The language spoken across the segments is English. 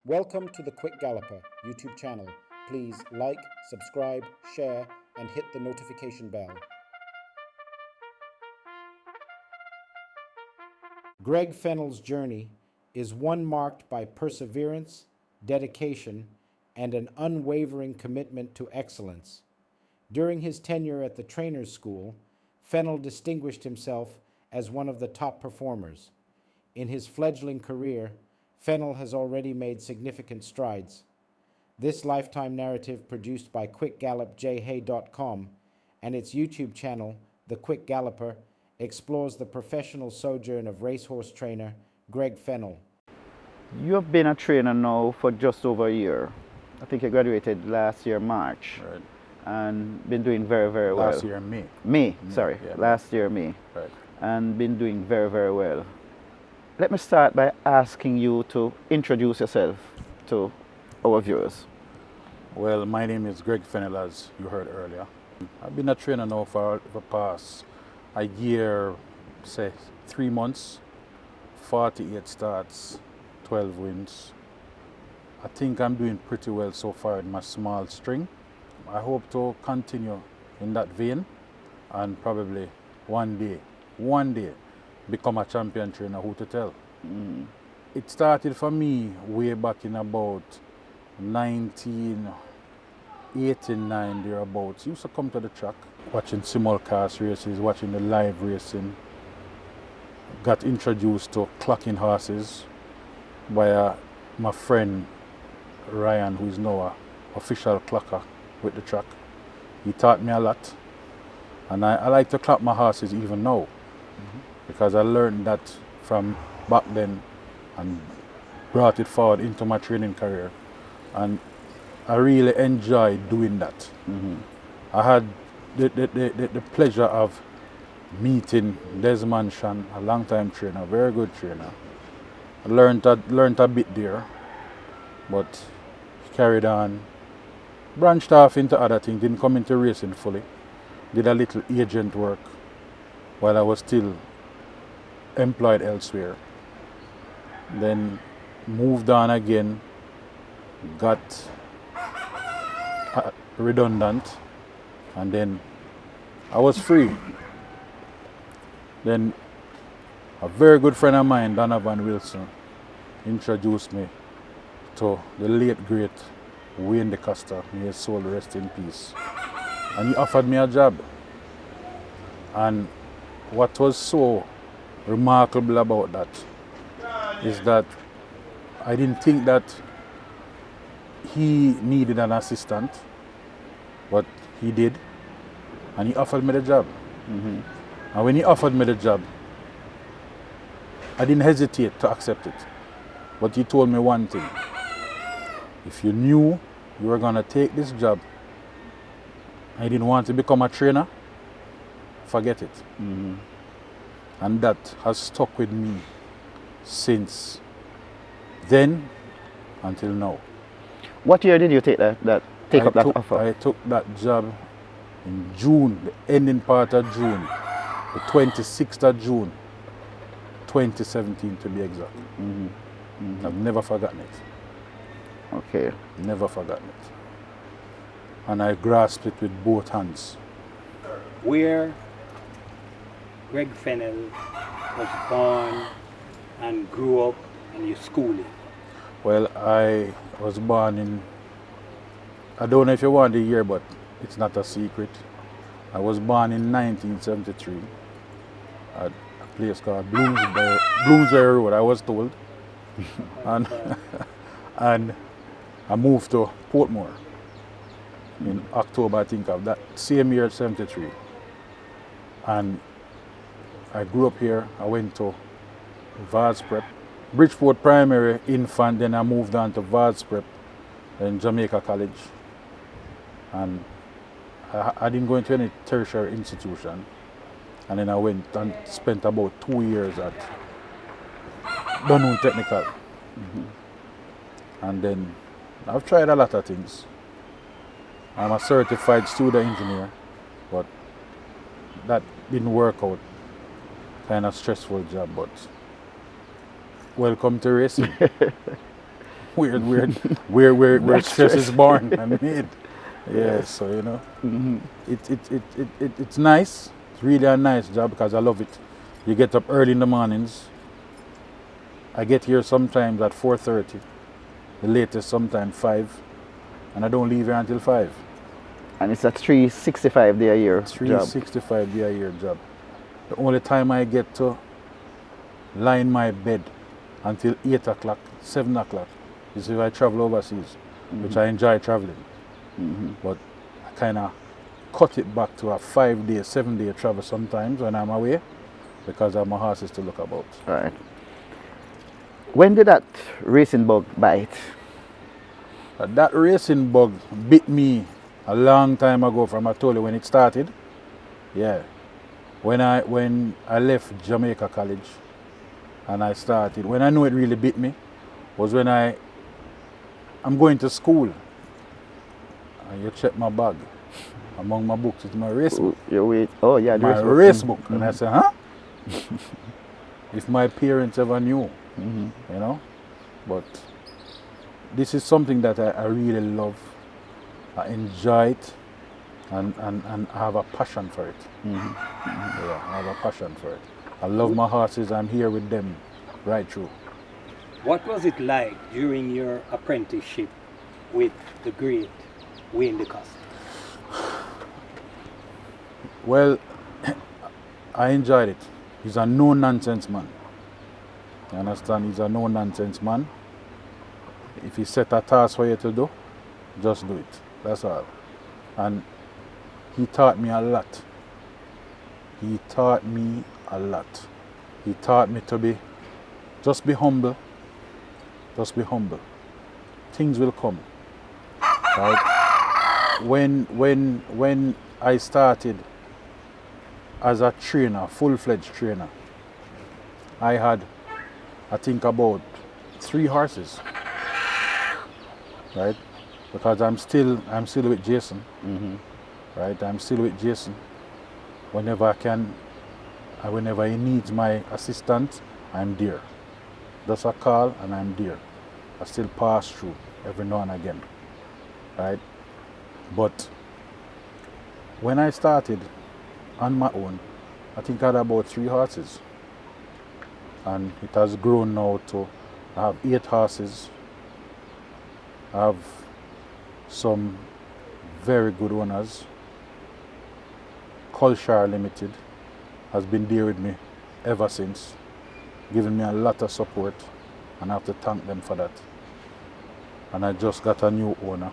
Welcome to the Quick Galloper YouTube channel. Please like, subscribe, share, and hit the notification bell. Gregg Fennell's journey is one marked by perseverance, dedication, and an unwavering commitment to excellence. During his tenure at the Trainers School, Fennell distinguished himself as one of the top performers. In his fledgling career, Fennell has already made significant strides. This lifetime narrative produced by QuickGallopJHey.com and its YouTube channel, The Quick Galloper, explores the professional sojourn of racehorse trainer Gregg Fennell. You have been a trainer now for just over a year. I think you graduated last year, March. Right. And been doing very, very well. Last year, May. Last year, May. Right. And been doing very, very well. Let me start by asking you to introduce yourself to our viewers. Well, my name is Gregg Fennell, as you heard earlier. I've been a trainer now for the past a year, say 3 months, 48 starts, 12 wins. I think I'm doing pretty well so far in my small string. I hope to continue in that vein and probably one day, become a champion trainer, who to tell. It started for me way back in about 1989 thereabouts. Used to come to the track, watching simulcast races, watching the live racing. Got introduced to clocking horses by my friend Ryan, who is now an official clocker with the track. He taught me a lot, and I like to clock my horses even now, because I learned that from back then and brought it forward into my training career, and I really enjoyed doing that. I had the pleasure of meeting Desmond Shan, a long-time trainer, a very good trainer. I learned a bit there, but carried on, branched off into other things, didn't come into racing fully. Did a little agent work while I was still employed elsewhere. Then moved on again, got redundant, and then I was free. Then a very good friend of mine, Donovan Wilson, introduced me to the late great Wayne DeCosta, may his soul rest in peace. And he offered me a job. And what was so remarkable about that is that I didn't think that he needed an assistant, but he did, and he offered me the job. And when he offered me the job, I didn't hesitate to accept it. But he told me one thing: if you knew you were gonna take this job and you didn't want to become a trainer, forget it. And that has stuck with me since then until now. What year did you take up that offer? I took that job in June, the ending part of June, the 26th of June, 2017 to be exact. I've never forgotten it. Okay. Never forgotten it. And I grasped it with both hands. Where Gregg Fennell was born and grew up and your schooling? Well, I was born in, I don't know if you want the year, but it's not a secret. I was born in 1973 at a place called Bloomsbury Road, I was told. and I moved to Portmore in October, I think, of that same year, 73. And I grew up here. I went to Vaz Prep, Bridgeport Primary, infant, then I moved on to Vaz Prep in Jamaica College. And I didn't go into any tertiary institution. And then I went and spent about 2 years at Dunoon Technical. And then I've tried a lot of things. I'm a certified student engineer, but that didn't work out. Kind of stressful job, but welcome to racing. where stress is born and made. Yeah, Yes. so it's nice. It's really a nice job because I love it. You get up early in the mornings. I get here sometimes at 4:30, the latest sometimes 5, and I don't leave here until 5. And it's a 365 day a year job. 365 day a year job. The only time I get to lie in my bed until 8 o'clock, 7 o'clock is if I travel overseas, which I enjoy traveling. But I kind of cut it back to a 5-day, 7-day travel sometimes when I'm away because I have my horses to look about. Right. When did that racing bug bite? That racing bug bit me a long time ago from I told you when it started. Yeah. When I left Jamaica College and I started, when I knew it really bit me was when I'm going to school and you check my bag. Among my books is my race book. Oh yeah, the My race book. And I said, huh? If my parents ever knew, you know. But this is something that I really love. I enjoy it and I have a passion for it. Yeah, I have a passion for it. I love my horses. I'm here with them right through. What was it like during your apprenticeship with the great Wayne DeCosta? Well, I enjoyed it. He's a no-nonsense man. You understand? He's a no-nonsense man. If he set a task for you to do, just do it. That's all. And he taught me a lot. He taught me a lot. He taught me to just be humble. Just be humble. Things will come. Right? When I started as a trainer, full-fledged trainer, I had, I think, about 3 horses. Right? Because I'm still with Jason. Right? I'm still with Jason. Whenever I can, and whenever he needs my assistance, I'm there. Just a call and I'm there. I still pass through every now and again. Right? But when I started on my own, I think I had about 3 horses. And it has grown now to, I have 8 horses. I have some very good owners. Culture Limited has been there with me ever since, giving me a lot of support, and I have to thank them for that. And I just got a new owner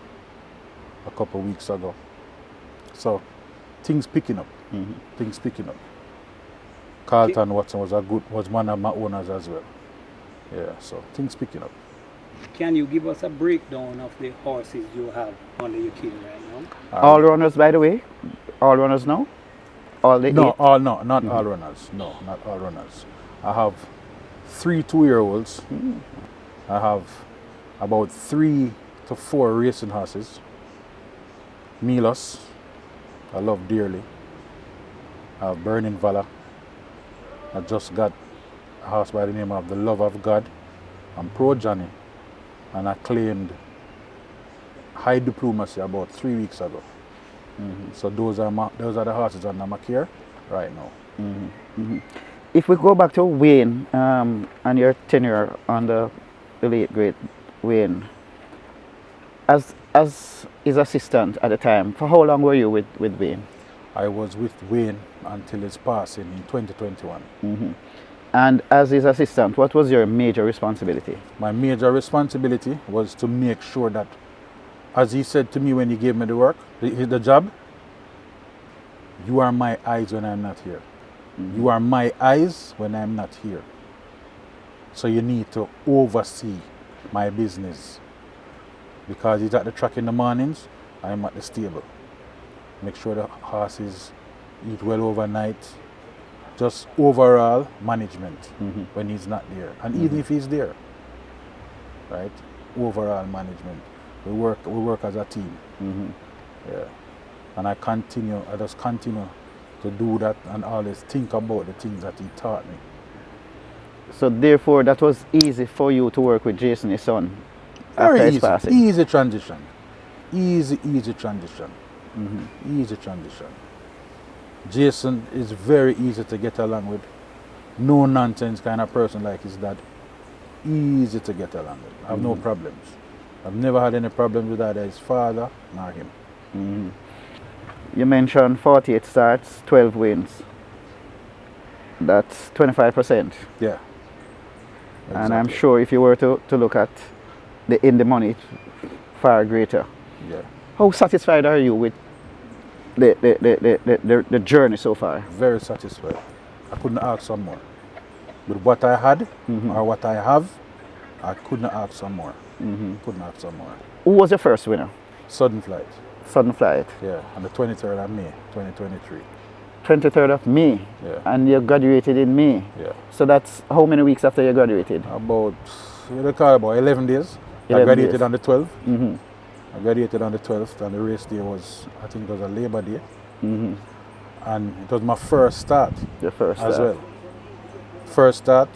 a couple of weeks ago. So things picking up. Things picking up. Carlton Watson was one of my owners as well. Yeah, so things picking up. Can you give us a breakdown of the horses you have under your care right now? All runners, by the way? All runners now? All the 8? Not all runners. No, not all runners. I have 3 2-year-olds. I have about 3 to 4 racing horses. Milos, I love dearly. I have Burning Valor. I just got a horse by the name of The Love of God and Pro Johnny, and I claimed High Diplomacy about 3 weeks ago. So those are the horses under my care right now. If we go back to Wayne and your tenure under the late great Wayne, as his assistant at the time, for how long were you with Wayne? I was with Wayne until his passing in 2021. And as his assistant, what was your major responsibility? My major responsibility was to make sure that, as he said to me when he gave me the work, the job, you are my eyes when I'm not here. You are my eyes when I'm not here. So you need to oversee my business. Because he's at the track in the mornings, I'm at the stable. Make sure the horses eat well overnight. Just overall management when he's not there. And even if he's there, right? Overall management. We work as a team. Yeah. And I just continue to do that and always think about the things that he taught me. So therefore that was easy for you to work with Jason, his son? Very after his easy. passing. Easy transition. Easy transition. Easy transition. Jason is very easy to get along with. No nonsense kind of person like his dad. Easy to get along with. I have no problems. I've never had any problems with either his father nor him. You mentioned 48 starts, 12 wins. That's 25%. Yeah. And I'm Exactly. sure if you were to look at in the money, it's far greater. Yeah. How satisfied are you with the journey so far? Very satisfied. I couldn't ask some more. With what I had or what I have, I couldn't ask some more. Couldn't ask some more. Who was your first winner? Sudden flight. Sudden Flight. Yeah. On the 23rd of May, 2023. 23rd of May. Yeah. And you graduated in May. Yeah. So that's how many weeks after you graduated? About, about 11 days. 11 I graduated days. on the 12th. I graduated on the 12th, and the race day was, I think it was a Labor Day. And it was my first start Your first as start. well. First start,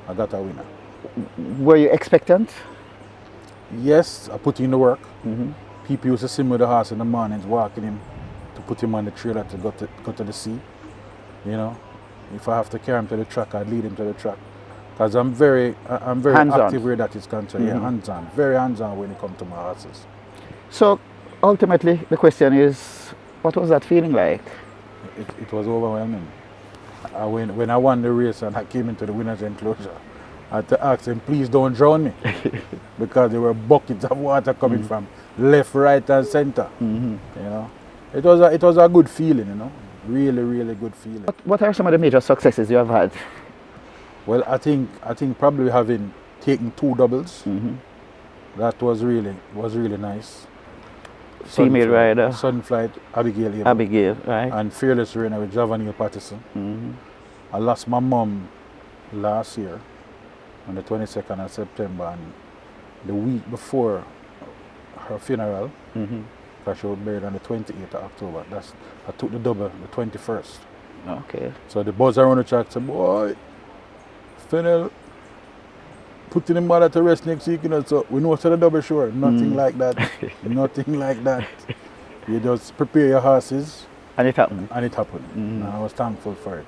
I got a winner. Were you expectant? Yes, I put in the work. People used to see me with the horse in the mornings, walking him to put him on the trailer to go to the sea. You know, if I have to carry him to the track, I lead him to the track. Because I'm very Hands-on. active where that is concerned. Yeah, hands-on. Very hands-on when it comes to my horses. So ultimately the question is, what was that feeling like? It was overwhelming. When I won the race and I came into the winner's enclosure, I had to ask him, please don't drown me. Because there were buckets of water coming from left, right, and center. You know, it was a good feeling. You know, really good feeling. What are some of the major successes you have had? Well, I think probably having taken 2 doubles, that was really nice. Female rider. Sudden Flight, Abigail Abel, Abigail, right? and Fearless Reigner with Javanil Patterson. I lost my mom last year on the 22nd of September, and the week before her funeral, because she was buried on the 28th of October. I took the double the 21st. Okay. So the buzz around the track said, boy, Fennell, putting the mother to rest next week, you know, so we know it's a double sure. Nothing like that. Nothing like that. You just prepare your horses. And it happened. And it happened. And I was thankful for it.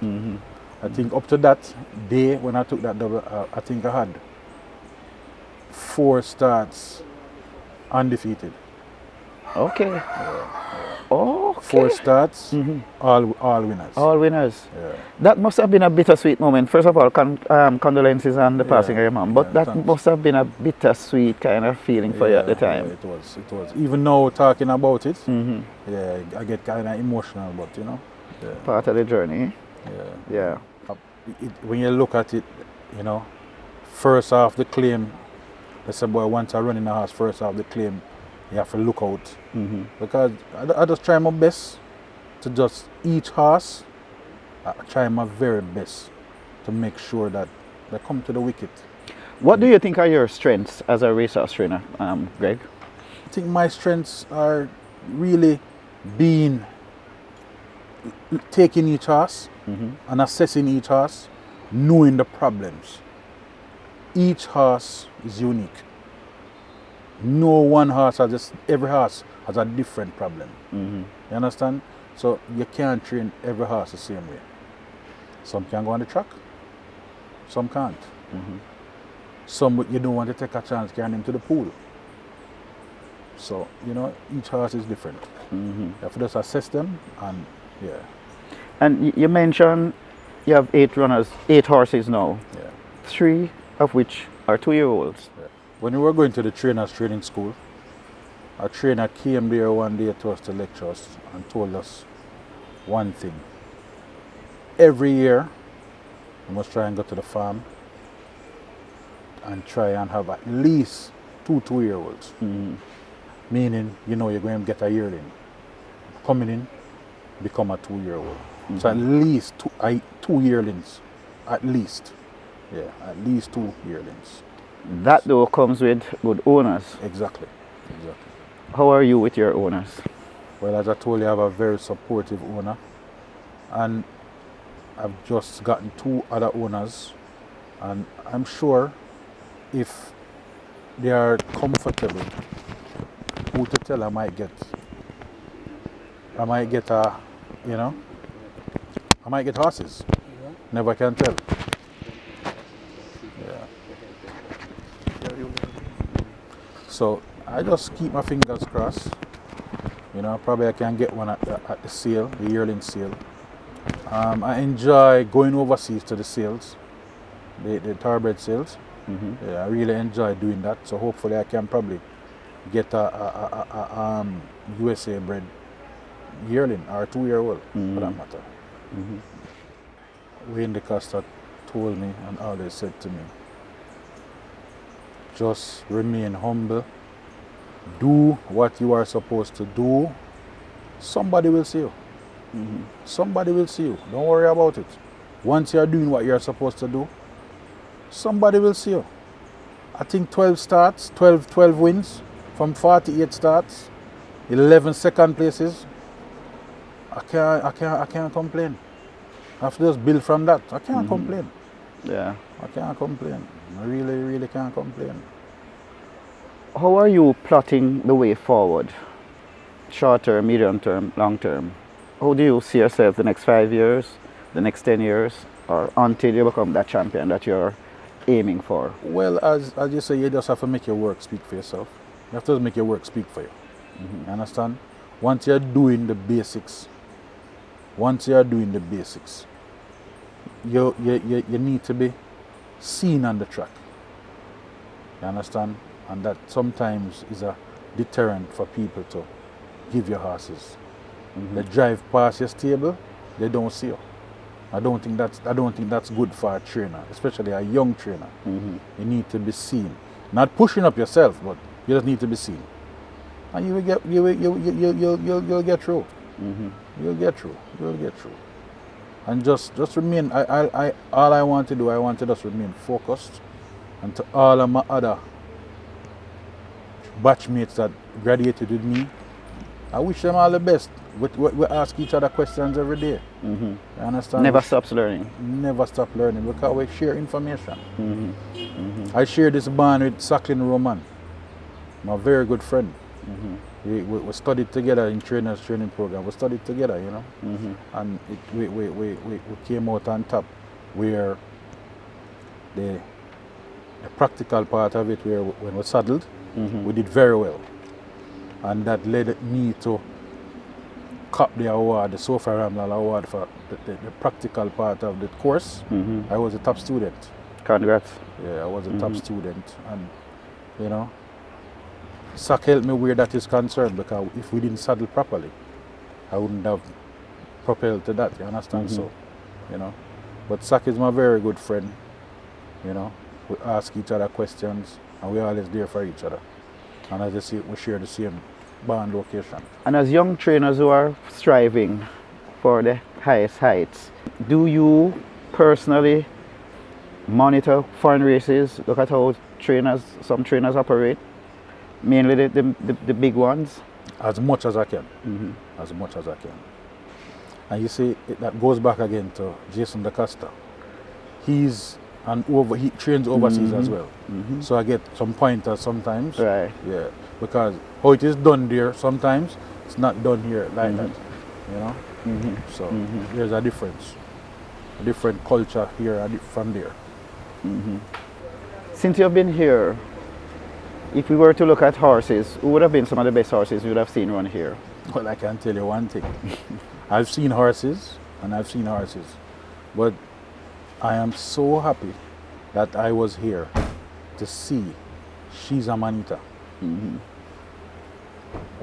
I think up to that day when I took that double, I think I had 4 starts undefeated. Okay. Okay. 4 starts, all winners. All winners. Yeah. That must have been a bittersweet moment. First of all, condolences on the passing of your mom. But that thanks. must have been a bittersweet kind of feeling for you at the time. Yeah, it was. Even now talking about it, yeah, I get kind of emotional, but you know. Yeah. Part of the journey. Yeah. When you look at it, you know, first half the claim, they say, boy, once I run in the house, first half the claim, you have to look out. Because I just try my best to just each horse, I try my very best to make sure that they come to the wicket. What do you think are your strengths as a racehorse trainer, Greg? I think my strengths are really taking each horse and assessing each horse, knowing the problems. Each horse is unique. No one horse every horse has a different problem. You understand? So you can't train every horse the same way. Some can go on the track, some can't. Some you don't want to take a chance carrying them to the pool. So, you know, each horse is different. You have to just assess them and yeah. And you mentioned you have 8 runners, 8 horses now. Yeah. 3 of which are 2-year-olds. Yeah. When we were going to the trainers training school, our trainer came there one day to us to lecture us and told us one thing. Every year, we must try and go to the farm and try and have at least 2 2-year-olds. Meaning, you know, you're going to get a yearling. Coming in, become a 2-year-old. So at least 2 yearlings. At least. Yeah, at least 2 yearlings. That though comes with good owners. Exactly. How are you with your owners? Well, as I told you, I have a very supportive owner. And I've just gotten 2 other owners. And I'm sure if they are comfortable. Who to tell I might get a, you know, I might get horses. Never can tell. Yeah. So I just keep my fingers crossed. You know, probably I can get one at the sale, the yearling sale. I enjoy going overseas to the sales, the thoroughbred sales. Yeah, I really enjoy doing that. So hopefully I can probably get a USA bred yearling or 2-year-old for that matter. Wayne DeCosta told me and always said to me, just remain humble, do what you are supposed to do. Somebody will see you. Somebody will see you. Don't worry about it. Once you're doing what you're supposed to do, somebody will see you. I think 12 starts, 12 wins from 48 starts, 11 second places. I can't complain. I have to just build from that. I can't complain. Yeah. I can't complain. I really can't complain. How are you plotting the way forward? Short term, medium term, long term? How do you see yourself the next 5 years, the next 10 years, or until you become that champion that you're aiming for? Well, as you say, you just have to make your work speak for yourself. You have to make your work speak for you. You understand? Once you're doing the basics, you need to be seen on the track. You understand? And that sometimes is a deterrent for people to give you horses. They drive past your stable, they don't see you. I don't think that's good for a trainer, especially a young trainer. You need to be seen. Not pushing up yourself, but you just need to be seen. And you'll get through. You'll get through. You'll get through. And just remain. All I want to do, I want to just remain focused. And to all of my other batchmates that graduated with me, I wish them all the best. We ask each other questions every day. You understand? Never stops learning. Never stop learning because we share information. I share this bond with Sacklin Roman, my very good friend. We studied together in trainers training program. We studied together, you know, and we came out on top. Where the practical part of it, where when we saddled, we did very well, and that led me to cop the award, the Sofa Ramlal award for the practical part of the course. I was a top student. Congrats. Yeah, I was a top student, and you know, SAC helped me where that is concerned, because if we didn't saddle properly, I wouldn't have propelled to that. You understand? So, you know, but SAC is my very good friend. You know, we ask each other questions, and we're always there for each other. And as I see, we share the same bond location. And as young trainers who are striving for the highest heights, do you personally monitor foreign races? Look at how some trainers operate, mainly the big ones? As much as I can. As much as I can. And you see, that goes back again to Jason DaCosta. He trains overseas as well. So I get some pointers sometimes. Right. Yeah. Because how it is done there, sometimes it's not done here like that. You know? So there's a difference. A different culture here from there. Since you've been here, if we were to look at horses, who would have been some of the best horses you would have seen run here? Well, I can tell you one thing. I've seen horses, but I am so happy that I was here to see She's a Manita.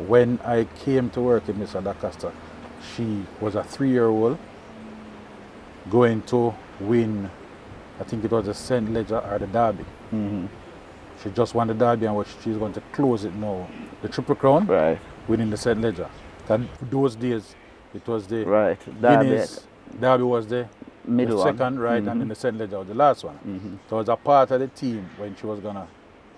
When I came to work with Mr. DaCosta, she was a 3-year-old going to win, I think it was the St. Ledger or the Derby. She just won the Derby, and she's going to close it now. The Triple Crown, Right. winning the St. Ledger. Those days, it was the Right. Derby was the Middle second, right, and then the St. Ledger was the last one. So I was a part of the team when she was going to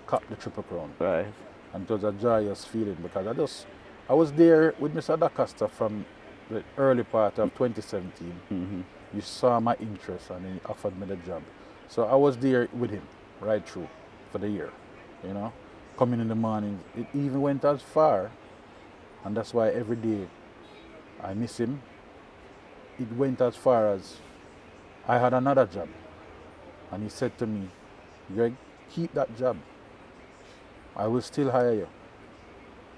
cup the Triple Crown. Right. And it was a joyous feeling, because I was there with Mr. DaCosta from the early part of 2017. You saw my interest and he offered me the job. So I was there with him right through for the year, you know. coming in the morning. It even went as far, and that's why every day I miss him. It went as far as I had another job, and he said to me, Greg, keep that job. I will still hire you.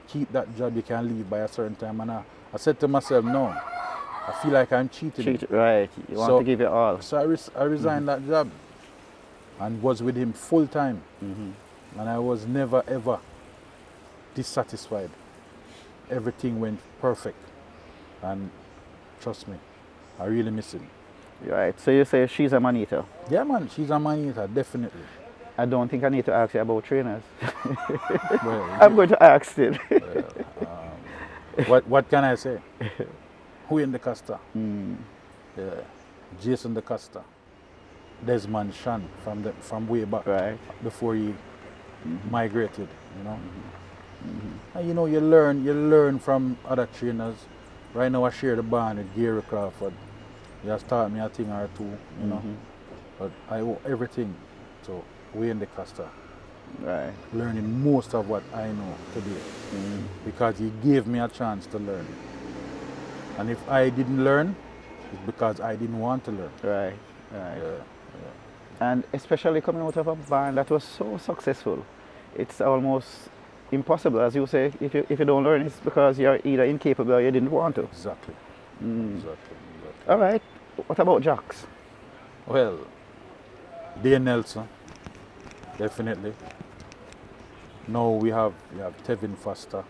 Keep that job, you can leave by a certain time. And I said to myself, no, I feel like I'm cheating. Cheat, right. You want to give it all. So I resigned that job and was with him full time. And I was never ever dissatisfied. Everything went perfect. And trust me, I really miss him. Right. So you say she's a man eater. Yeah, man, she's a man eater, definitely. I don't think I need to ask you about trainers. Well, I'm going to ask still. what can I say? Who in the Costa? Yeah. Jason the Costa. Desmond Shan from way back, Right. before he migrated, you know. And you know, you learn from other trainers. Right now I share the band with Gary Crawford. He has taught me a thing or two, you know. But I owe everything to Wayne the Costa. Right. Learning most of what I know today. Because he gave me a chance to learn. And if I didn't learn, it's because I didn't want to learn. Right. Right. Yeah. And especially coming out of a band that was so successful, it's almost impossible, as you say. If you don't learn, it's because you're either incapable or you didn't want to. Exactly. Exactly. All right. What about jocks? Well, Dane Nelson, definitely. Now we have Tevin Foster,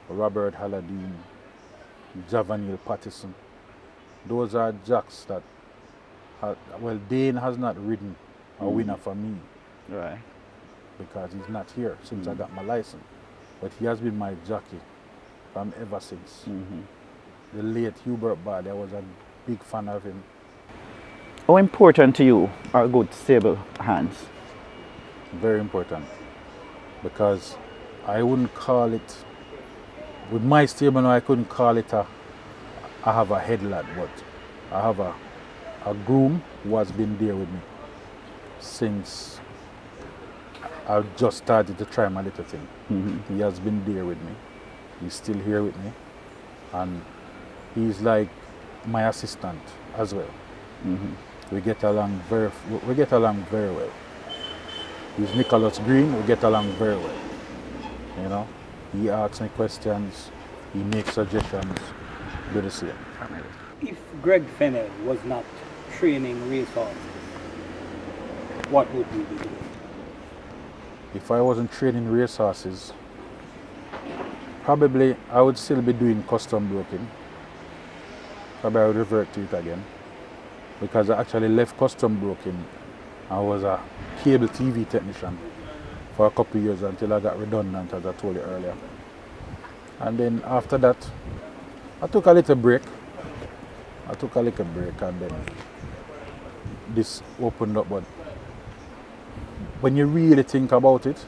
Robert Halladine, Javanil Pattison. Those are jocks that, well, Dane has not ridden a winner for me Right. because he's not here since I got my license. But he has been my jockey from ever since. The late Hubert Bard, I was a big fan of him. How important to you are good, stable hands? Very important, because I wouldn't call it, with my stable now, I couldn't call it I have a headlad, but I have a groom who has been there with me since I just started to try my little thing. He has been there with me. He's still here with me, and he's like my assistant as well. We get along very well. He's Nicholas Green. We get along very well. You know, he asks me questions, he makes suggestions, do the same. If Gregg Fennell was not training racehorses, what would you be doing? If I wasn't training racehorses, probably I would still be doing custom broking. Probably I would revert to it again, because I actually left custom broking. I was a cable TV technician for a couple of years until I got redundant, as I told you earlier. And then after that, I took a little break. And then this opened up. But when you really think about it,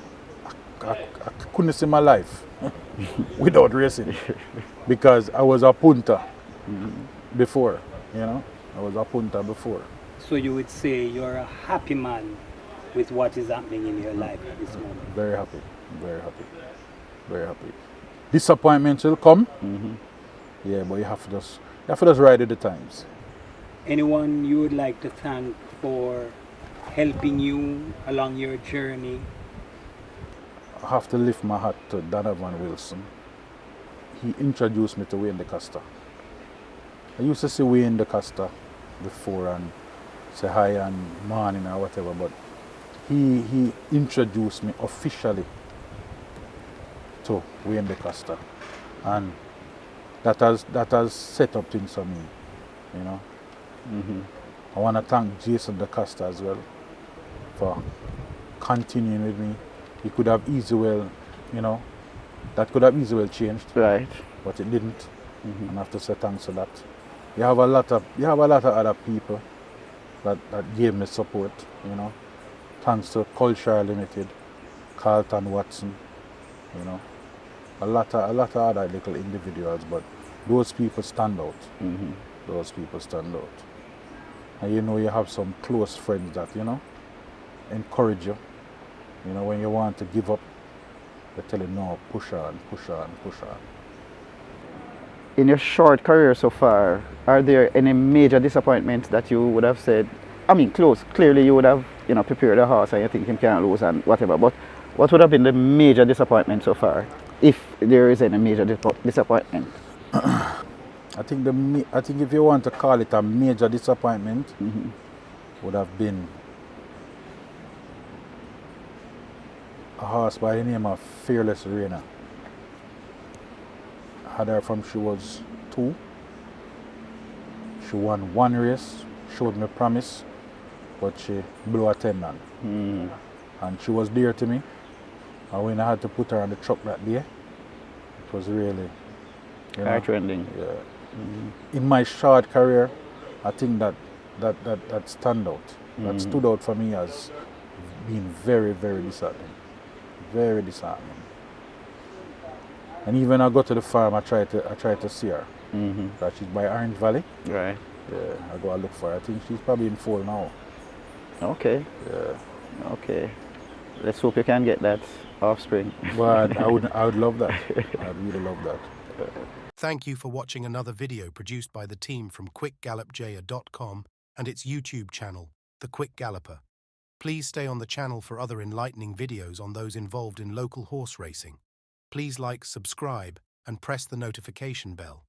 I couldn't see my life without racing, because I was a punter before, you know. I was a punter before. So you would say you're a happy man with what is happening in your life at this moment? Very happy, very happy, very happy. Disappointments will come, yeah, but you have to just ride with the times. Anyone you would like to thank for helping you along your journey? I have to lift my hat to Donovan Wilson. He introduced me to Wayne DeCosta. I used to see Wayne DeCosta before and say hi and morning or whatever, but he introduced me officially to Wayne DeCosta, and that has set up things for me, you know. I want to thank Jason DeCosta as well for continuing with me. He could have easily well, you know, that could have easily well changed, Right. but it didn't. And I have to say thanks for that. You have a lot of other people that gave me support, you know. Thanks to Culture Limited, Carlton Watson, you know. A lot of other little individuals, but those people stand out. Those people stand out. And you know, you have some close friends that, you know, encourage you. You know, when you want to give up, They tell you, no, push on, push on, push on. In your short career so far, are there any major disappointments that you would have said? I mean, clearly you would have, prepared a horse and you think him can't lose and whatever. But what would have been the major disappointment so far, if there is any major disappointment? I think if you want to call it a major disappointment, would have been a horse by the name of Fearless Rainer. I had her from she was 2. She won 1 race, showed me promise, but she blew a tendon. And she was dear to me. And when I had to put her on the truck that day, it was really Heart-rending. Yeah. In my short career, I think that stand out. That stood out for me as being very, very disheartening. Very disheartening. And even when I go to the farm, I try to see her. That she's by Orange Valley. Right. Yeah, I go and look for her. I think she's probably in foal now. Okay. Yeah. Okay. Let's hope you can get that offspring. But I would love that. I'd really love that. Thank you for watching another video produced by the team from quickgallopjaya.com and its YouTube channel, The Quick Galloper. Please stay on the channel for other enlightening videos on those involved in local horse racing. Please like, subscribe, and press the notification bell.